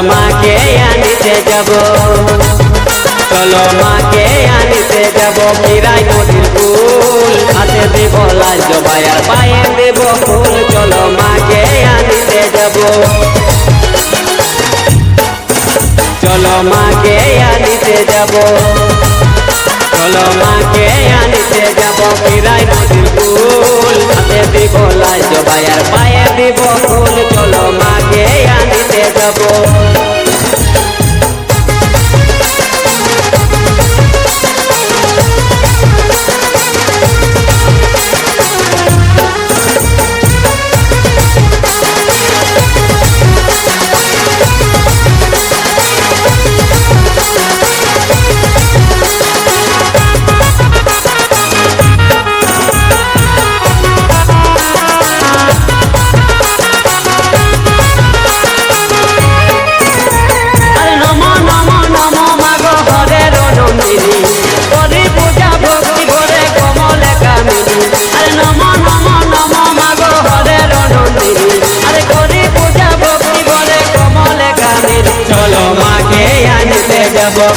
মাকে আনিতে যাব, চলো মাকে আনিতে যাব। ফিরাই নদীর কুল, হাতে দেব লাল জবাই আর পায়ে দেব ফুল। চলো মাকে আনিতে যাব, চলো মাকে আনিতে যাব, চলো মাকে আনিতে যাব। ফিরাই নদীর কুল, হাতে দেব লাল জবাই আর পায়ে দেব ফুল। চলো মাকে আনিতে যাব।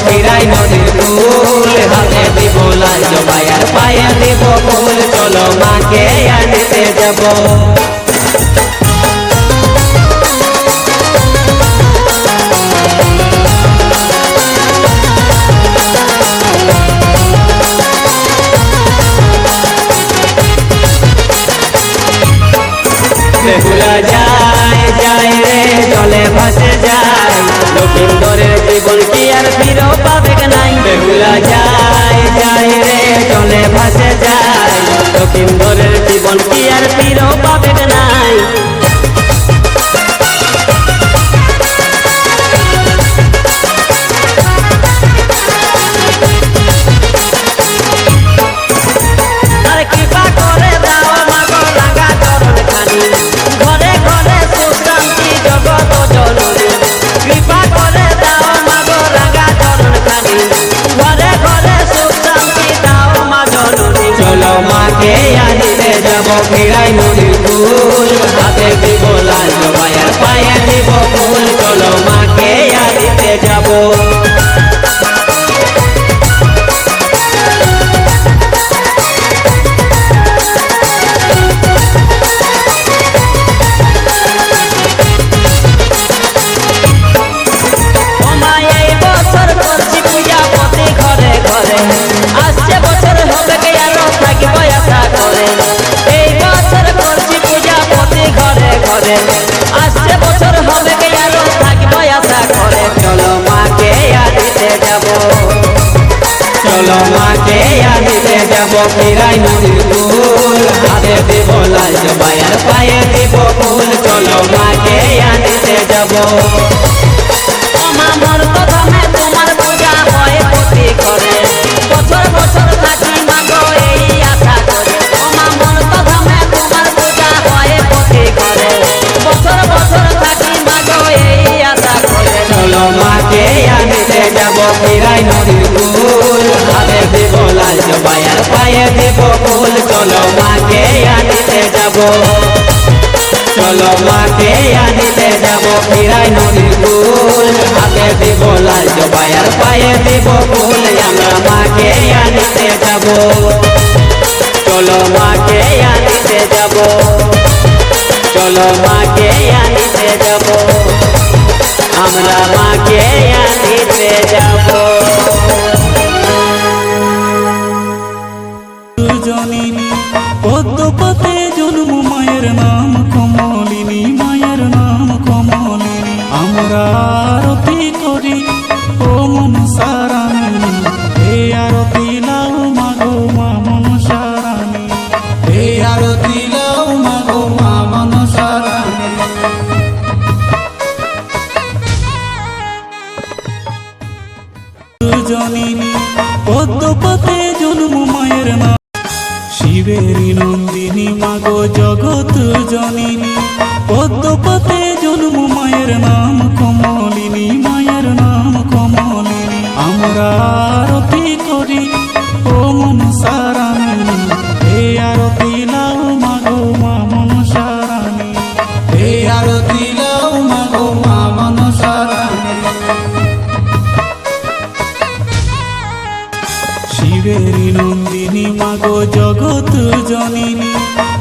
ফিরাই নদীর কুল, হাতে দিব লাল জবাই আর পায়ে দিব ফুল। চলো মাকে আনিতে যাব, বেহুলা যায় যায় রে জলে ভাসে যায়, লক্ষিন্দরের জীবন কি আর ফিরে পাবে নাই। বেহুলা যায় যায় রে জলে ভাসে যায়, লক্ষিন্দরের জীবন কি আর ফিরে পাবে নাই। ফিরাই নদীর কুল, হাতে দিব লাল জবাই আর পায়ে দিব ফুল। চলো মাকে আনিতে যাব, আসছে বছর হবে কে আরো থাকবো আশা করে। চলো মাকে আনিতে যাব, চলো মাকে আনিতে যাব। ফিরাই নদীর কুল, হাতে দেব লাল জবাই আর পায়ে দেব ফুল। চলো মাকে আনিতে যাব। আমার তো ধামে তোমার পূজা হয় প্রতি ঘরে, বছর বছর থাকি মাগো এই আশা করে। আমার তো ধামে তোমার পূজা হয় প্রতি ঘরে, বছর বছর থাকি মাগো এই আশা করে। চলো মাকে আনিতে যাব, ফিরাই নদীর কুল, হাতে দেব লাল জবাই আর পায়ে দেব ফুল। চলো মাকে আনিতে যাব, চলো মাকে আনিতে যাব। ফিরাই নদীর কুল, হাতে দেব লাল জবাই আর পায়ে দেব ফুল। আমরা মাকে আনিতে যাব, চলো মাকে আনিতে যাব, চলো মাকে আনিতে যাব। আমরা মাকে আনিতে যাব। জননী পদ্মপথে জন্ম মায়ের নাম কমলিনী, মায়ের নাম কমলিনী। আমরা আরতি করি ও মনসা রানী, হে আরতি লাও মাগো মা মনসা রানী, হে আরতি লাও মাগো মা মনসা রানী। জননী পদ্মপথে জন্ম মায়ের নাম, শিবেরি নন্দিনী মাগো জগৎ জননী। পদ্মপথে জন্ম মায়ের নাম কমলিনী, মায়ের নাম কমলিনী। আমরা আরতি করি ও মনসা রানী, হে আরতি লাও মাগো মা মনসা রানী, হে আরতি লাও মাগো মা মনসা রানী। মাগো জগৎ জননী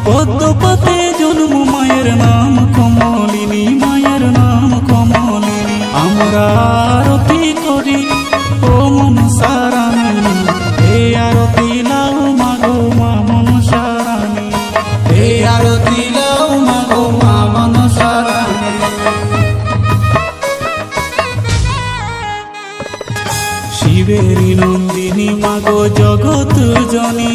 পদ্মপতে জন্ম মায়ের নাম কমলিনী মায়ের নাম কমলিনী আমরা আরতি করি ও মনসা রানী হে আরতি লাও মাগো মা মনসা রানী হে আরতি লাও মাগো মা মনসা রানী শিবেরি নন্দিনী মাগো জগৎ জননী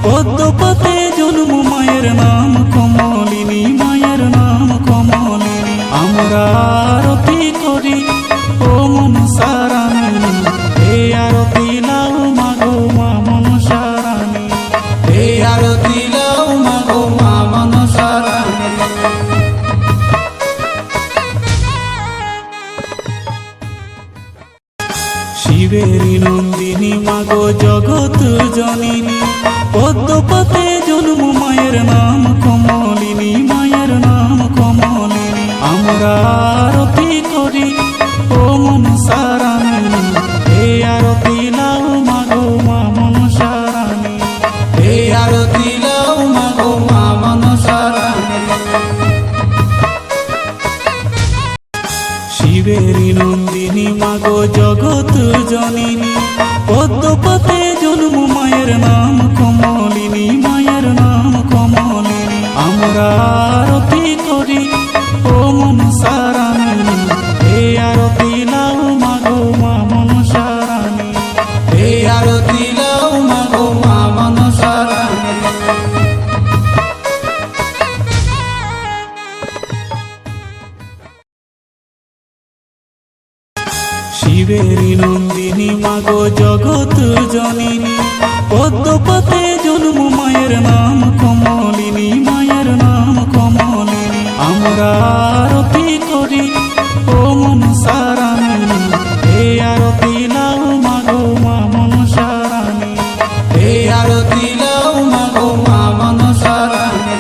পদ্মপতে জন্ম মায়ের নাম কমলিনী মায়ের নাম কমলিনী আমরা আরতি করি ও মনসা রানী হে আরতি লাও মাগো মা মনসা রানী হে আরতি লাও মাগো মা মনসা রানী শিবেরি নন্দিনী মাগো জগৎ জননী পদ্মপতে জন্ম মায়ের নাম কমলিনী মায়ের নাম কমলিনী আমরা আরতি করি ও মনসা রানী হে আরতি লাও মাগো মা মনসা রানী হে আরতি লাও মাগো মা মনসা রানী শিবেরি নন্দিনী মাগো জগৎ জননী পদ্মপতে জন্ম মায়ের নাম কমলিনী মায়ের নাম কমলিনী আমরা আরতি করি ও মনসা রানী হে আরতি লাও মাগো মা মনসা রানী হে আরতি লাও মাগো মা মনসা রানী শিবেরি নন্দিনী মাগো জগৎ জননী পদ্মপতে জন্ম মায়ের নাম কমলিনী মায়ের নাম কমলিনী আমরা আরতি করি ও মনসা রানী হে আরতি লাও মাগো মা মনসা রানী হে আরতি লাও মাগো মা মনসা রানী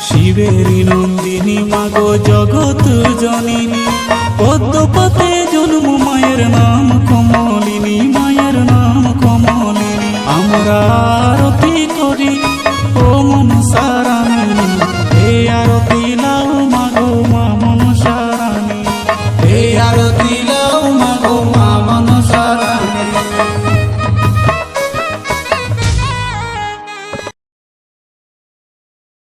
শিবেরি নন্দিনী মাগো জগৎ জননী